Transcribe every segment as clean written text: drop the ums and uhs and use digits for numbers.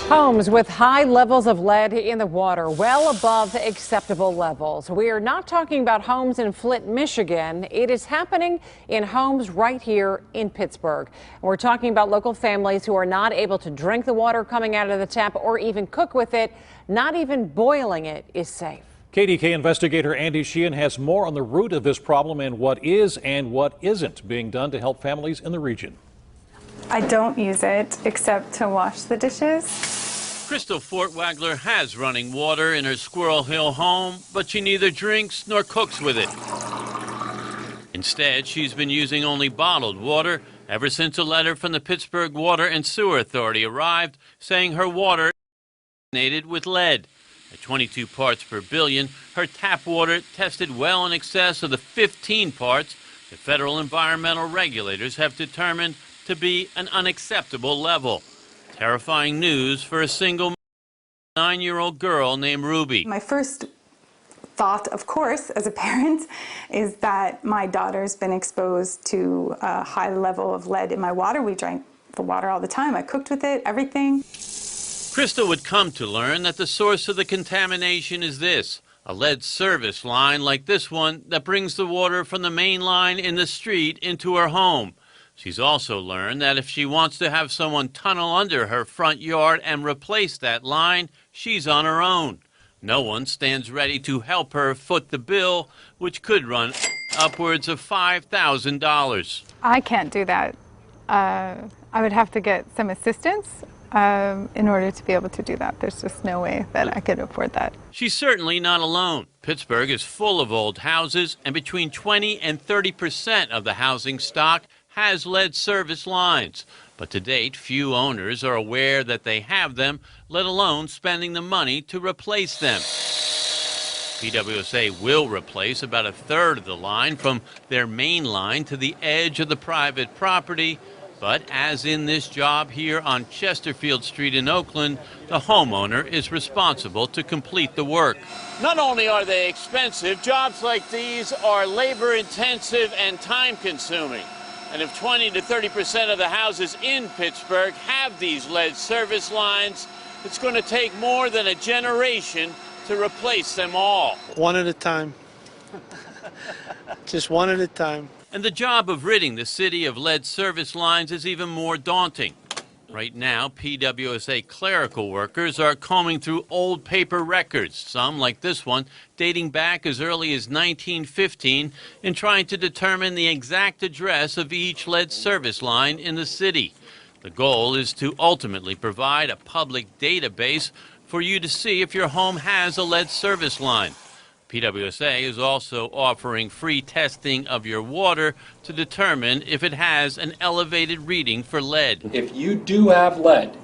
Homes with high levels of lead in the water, well above acceptable levels. We are not talking about homes in Flint, Michigan. It is happening in homes right here in Pittsburgh. We're talking about local families who are not able to drink the water coming out of the tap or even cook with it. Not even boiling it is safe. KDKA investigator Andy Sheehan has more on the root of this problem and what is and what isn't being done to help families in the region. I don't use it except to wash the dishes. Crystal Fortwagler has running water in her Squirrel Hill home, but she neither drinks nor cooks with it. Instead, she's been using only bottled water ever since a letter from the Pittsburgh Water and Sewer Authority arrived saying her water is contaminated with lead. At 22 parts per billion, her tap water tested well in excess of the 15 parts the federal environmental regulators have determined to be an unacceptable level. Terrifying news for a single 9-year-old girl named Ruby. My first thought, of course, as a parent, is that my daughter's been exposed to a high level of lead in my water. We drank the water all the time. I cooked with it, everything. Krista would come to learn that the source of the contamination is this: a lead service line like this one that brings the water from the main line in the street into her home. She's also learned that if she wants to have someone tunnel under her front yard and replace that line, she's on her own. No one stands ready to help her foot the bill, which could run upwards of $5,000. I can't do that. I would have to get some assistance in order to be able to do that. There's just no way that I could afford that. She's certainly not alone. Pittsburgh is full of old houses, and between 20 and 30% of the housing stock has lead service lines. But to date, few owners are aware that they have them, let alone spending the money to replace them. PWSA will replace about a third of the line from their main line to the edge of the private property. But as in this job here on Chesterfield Street in Oakland, the homeowner is responsible to complete the work. Not only are they expensive, jobs like these are labor-intensive and time-consuming. And if 20 to 30% of the houses in Pittsburgh have these lead service lines, it's going to take more than a generation to replace them all. One at a time. Just one at a time. And the job of ridding the city of lead service lines is even more daunting. Right now, PWSA clerical workers are combing through old paper records, some like this one, dating back as early as 1915, and trying to determine the exact address of each lead service line in the city. The goal is to ultimately provide a public database for you to see if your home has a lead service line. PWSA is also offering free testing of your water to determine if it has an elevated reading for lead. If you do have lead,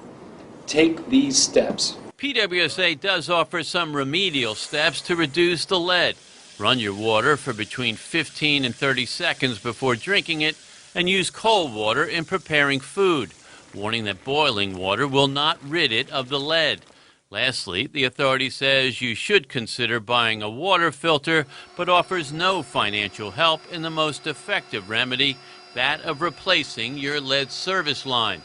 take these steps. PWSA does offer some remedial steps to reduce the lead. Run your water for between 15 and 30 seconds before drinking it, and use cold water in preparing food, warning that boiling water will not rid it of the lead. Lastly, the authority says you should consider buying a water filter, but offers no financial help in the most effective remedy, that of replacing your lead service line.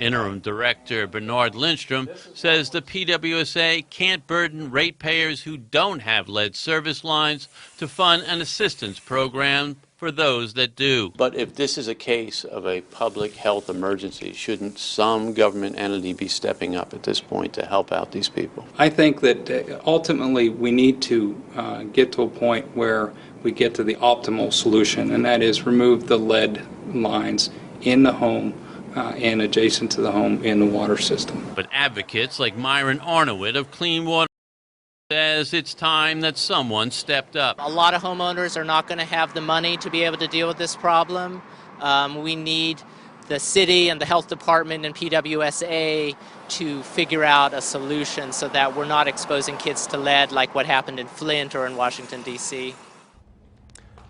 Interim Director Bernard Lindstrom says the PWSA can't burden ratepayers who don't have lead service lines to fund an assistance program for those that do. But if this is a case of a public health emergency, shouldn't some government entity be stepping up at this point to help out these people? I think that ultimately we need to get to a point where we get to the optimal solution, and that is remove the lead lines in the home and adjacent to the home in the water system. But advocates like Myron Arnowit of Clean Water says it's time that someone stepped up. A lot of homeowners are not going to have the money to be able to deal with this problem. We need the city and the health department and PWSA to figure out a solution so that we're not exposing kids to lead like what happened in Flint or in Washington, D.C.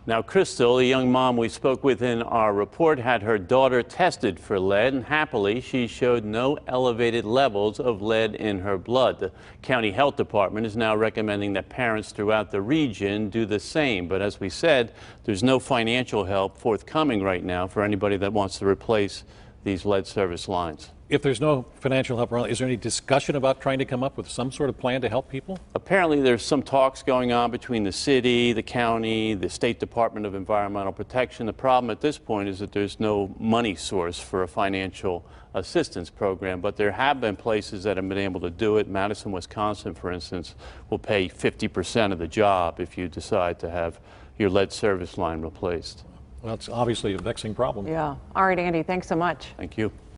Now, Crystal, a young mom we spoke with in our report, had her daughter tested for lead, and happily she showed no elevated levels of lead in her blood. The county health department is now recommending that parents throughout the region do the same. But as we said, there's no financial help forthcoming right now for anybody that wants to replace these lead service lines. If there's no financial help around, is there any discussion about trying to come up with some sort of plan to help people? Apparently there's some talks going on between the city, the county, the State Department of Environmental Protection. The problem at this point is that there's no money source for a financial assistance program, but there have been places that have been able to do it. Madison, Wisconsin, for instance, will pay 50% of the job if you decide to have your lead service line replaced. Well, it's obviously a vexing problem. Yeah. All right, Andy, thanks so much. Thank you.